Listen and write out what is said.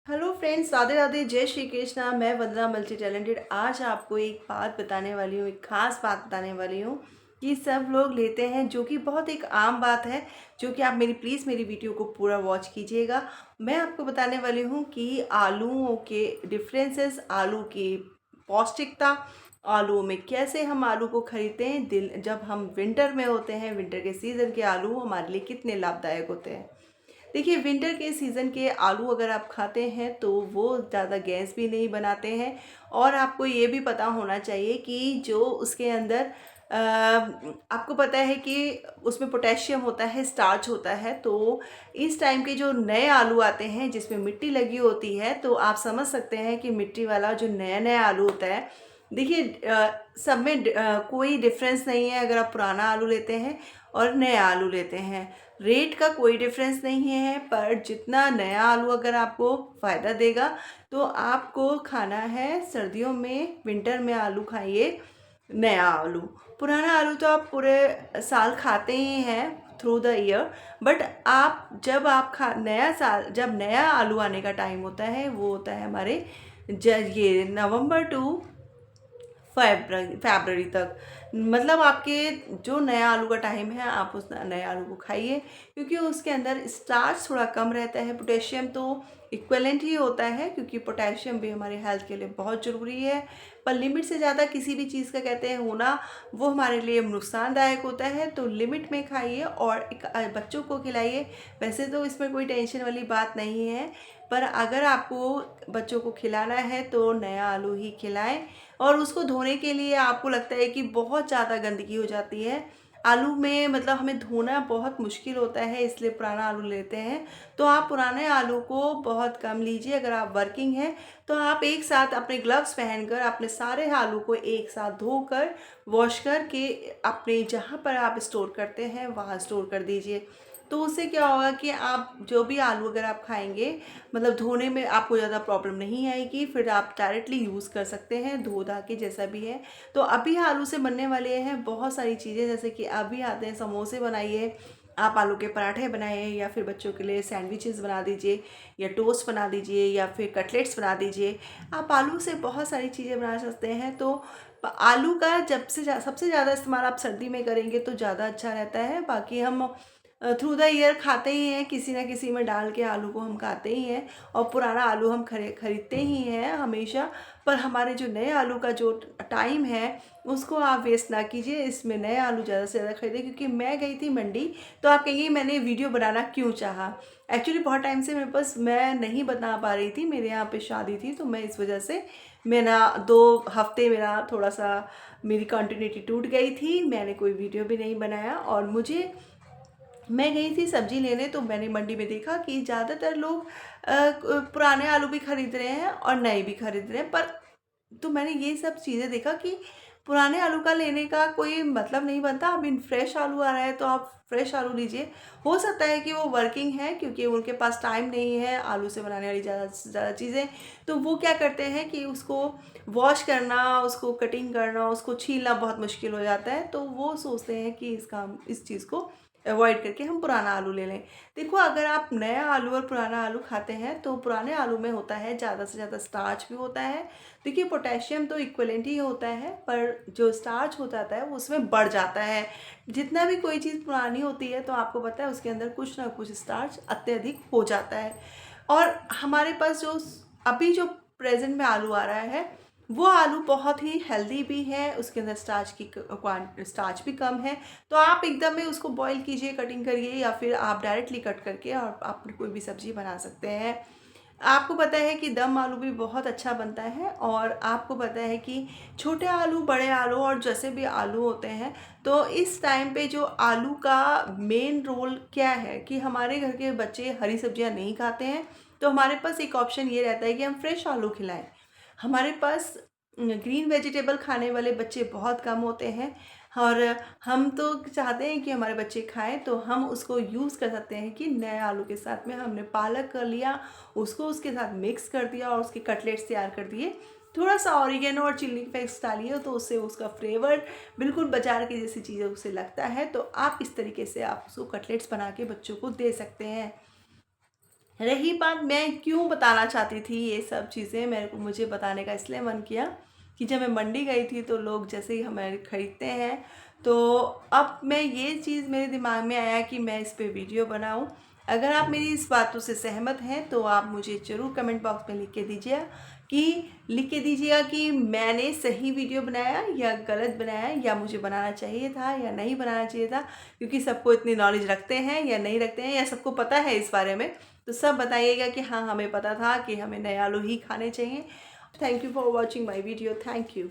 Hello friends, Radhe Radhe, जय श्री कृष्णा। मैं वंदना multi talented आज आपको एक बात बताने वाली हूँ, एक खास बात बताने वाली हूँ कि सब लोग लेते हैं, जो कि बहुत एक आम बात है। जो कि आप प्लीज़ मेरी वीडियो को पूरा वॉच कीजिएगा। मैं आपको बताने वाली हूँ कि आलूओं के डिफरेंसेस, आलू की पौष्टिकता, आलूओं में कैसे हम आलू को खरीदते हैं। दिल जब हम विंटर में होते हैं, विंटर के सीज़न के आलू हमारे लिए कितने लाभदायक होते हैं। देखिए, विंटर के सीज़न के आलू अगर आप खाते हैं तो वो ज़्यादा गैस भी नहीं बनाते हैं। और आपको ये भी पता होना चाहिए कि जो उसके अंदर आपको पता है कि उसमें पोटेशियम होता है, स्टार्च होता है। तो इस टाइम के जो नए आलू आते हैं जिसमें मिट्टी लगी होती है, तो आप समझ सकते हैं कि मिट्टी वाला जो नया नया आलू होता है। देखिए, सब में कोई डिफरेंस नहीं है अगर आप पुराना आलू लेते हैं और नया आलू लेते हैं। रेट का कोई डिफरेंस नहीं है, पर जितना नया आलू अगर आपको फ़ायदा देगा तो आपको खाना है सर्दियों में, विंटर में आलू खाइए नया आलू। पुराना आलू तो आप पूरे साल खाते ही हैं, थ्रू द ईयर। बट आप जब आप खा नया साल, जब नया आलू आने का टाइम होता है, वो होता है हमारे ये नवंबर टू फरवरी तक। मतलब आपके जो नया आलू का टाइम है, आप उस नए आलू को खाइए, क्योंकि उसके अंदर स्टार्च थोड़ा कम रहता है। पोटेशियम तो इक्वलेंट ही होता है, क्योंकि पोटेशियम भी हमारे हेल्थ के लिए बहुत ज़रूरी है। पर लिमिट से ज़्यादा किसी भी चीज़ का कहते हैं होना, वो हमारे लिए नुकसानदायक होता है। तो लिमिट में खाइए और बच्चों को खिलाइए। वैसे तो इसमें कोई टेंशन वाली बात नहीं है, पर अगर आपको बच्चों को खिलाना है तो नया आलू ही खिलाएं। और उसको धोने के लिए आपको लगता है कि बहुत ज़्यादा गंदगी हो जाती है आलू में, मतलब हमें धोना बहुत मुश्किल होता है, इसलिए पुराना आलू लेते हैं। तो आप पुराने आलू को बहुत कम लीजिए। अगर आप वर्किंग हैं तो आप एक साथ अपने ग्लव्स पहनकर अपने सारे आलू को एक साथ धोकर, वॉश करके अपने जहाँ पर आप स्टोर करते हैं वहाँ स्टोर कर दीजिए। तो उससे क्या होगा कि आप जो भी आलू अगर आप खाएंगे, मतलब धोने में आपको ज़्यादा प्रॉब्लम नहीं आएगी। फिर आप डायरेक्टली यूज़ कर सकते हैं धो धा के, जैसा भी है। तो अभी आलू से बनने वाले हैं बहुत सारी चीज़ें, जैसे कि अभी आते हैं समोसे बनाइए, आप आलू के पराठे बनाइए, या फिर बच्चों के लिए सैंडविचेस बना दीजिए, या टोस्ट बना दीजिए, या फिर कटलेट्स बना दीजिए। आप आलू से बहुत सारी चीज़ें बना सकते हैं। तो आलू का सबसे ज़्यादा इस्तेमाल आप सर्दी में करेंगे तो ज़्यादा अच्छा रहता है। बाकी हम थ्रू द ईयर खाते ही हैं, किसी ना किसी में डाल के आलू को हम खाते ही हैं। और पुराना आलू हम खरीदते ही हैं हमेशा। पर हमारे जो नए आलू का जो टाइम है, उसको आप वेस्ट ना कीजिए। इसमें नए आलू ज़्यादा से ज़्यादा खरीदें। क्योंकि मैं गई थी मंडी, तो आप कहेंगे मैंने वीडियो बनाना क्यों चाहा। एक्चुअली बहुत टाइम से मेरे पास मैं नहीं बता पा रही थी, मेरे यहाँ पे शादी थी, तो मैं इस वजह से मेरा 2 हफ्ते मेरा थोड़ा सा मेरी कंटिन्यूटी टूट गई थी, मैंने कोई वीडियो भी नहीं बनाया। और मैं गई थी सब्जी लेने, तो मैंने मंडी में देखा कि ज़्यादातर लोग पुराने आलू भी खरीद रहे हैं और नए भी खरीद रहे हैं। पर तो मैंने ये सब चीज़ें देखा कि पुराने आलू का लेने का कोई मतलब नहीं बनता। अभी फ्रेश आलू आ रहा है तो आप फ्रेश आलू लीजिए। हो सकता है कि वो वर्किंग है, क्योंकि उनके पास टाइम नहीं है आलू से बनाने वाली ज़्यादा से ज़्यादा चीज़ें। तो वो क्या करते हैं कि उसको वॉश करना, उसको कटिंग करना, उसको छीलना बहुत मुश्किल हो जाता है। तो वो सोचते हैं कि इस चीज़ को अवॉइड करके हम पुराना आलू ले लें। देखो, अगर आप नया आलू और पुराना आलू खाते हैं तो पुराने आलू में होता है ज़्यादा से ज़्यादा स्टार्च भी होता है। देखिए, पोटेशियम तो इक्वलेंट ही होता है, पर जो स्टार्च हो जाता है वो उसमें बढ़ जाता है। जितना भी कोई चीज़ पुरानी होती है तो आपको पता है उसके अंदर कुछ ना कुछ स्टार्च अत्यधिक हो जाता है। और हमारे पास जो अभी जो प्रेजेंट में आलू आ रहा है, वो आलू बहुत ही हेल्दी भी है, उसके अंदर स्टार्च भी कम है। तो आप एकदम में उसको बॉईल कीजिए, कटिंग करिए, या फिर आप डायरेक्टली कट करके और आप कोई भी सब्जी बना सकते हैं। आपको पता है कि दम आलू भी बहुत अच्छा बनता है। और आपको पता है कि छोटे आलू, बड़े आलू और जैसे भी आलू होते हैं, तो इस टाइम पे जो आलू का मेन रोल क्या है कि हमारे घर के बच्चे हरी सब्जियां नहीं खाते हैं। तो हमारे पास एक ऑप्शन ये रहता है कि हम फ्रेश आलू खिलाएं। हमारे पास ग्रीन वेजिटेबल खाने वाले बच्चे बहुत कम होते हैं। और हम तो चाहते हैं कि हमारे बच्चे खाएं, तो हम उसको यूज़ कर सकते हैं कि नए आलू के साथ में हमने पालक कर लिया, उसको उसके साथ मिक्स कर दिया और उसके कटलेट्स तैयार कर दिए। थोड़ा सा ऑरिगेनो और चिल्ली फ्लेक्स डालिए तो उससे उसका फ्लेवर बिल्कुल बाजार की जैसी चीज़ें उसे लगता है। तो आप इस तरीके से आप उसको कटलेट्स बना के बच्चों को दे सकते हैं। रही बात मैं क्यों बताना चाहती थी ये सब चीज़ें, मुझे बताने का इसलिए मन किया कि जब मैं मंडी गई थी तो लोग जैसे ही हमारे ख़रीदते हैं, तो अब मैं ये चीज़ मेरे दिमाग में आया कि मैं इस पे वीडियो बनाऊं। अगर आप मेरी इस बातों से सहमत हैं तो आप मुझे ज़रूर कमेंट बॉक्स में लिख के दीजिएगा कि मैंने सही वीडियो बनाया या गलत बनाया, या मुझे बनाना चाहिए था या नहीं बनाना चाहिए था, क्योंकि सबको इतनी नॉलेज रखते हैं या नहीं रखते हैं, या सबको पता है इस बारे में। तो सब बताइएगा कि हाँ, हमें पता था कि हमें नए आलू ही खाने चाहिए। Thank you for watching my video. Thank you.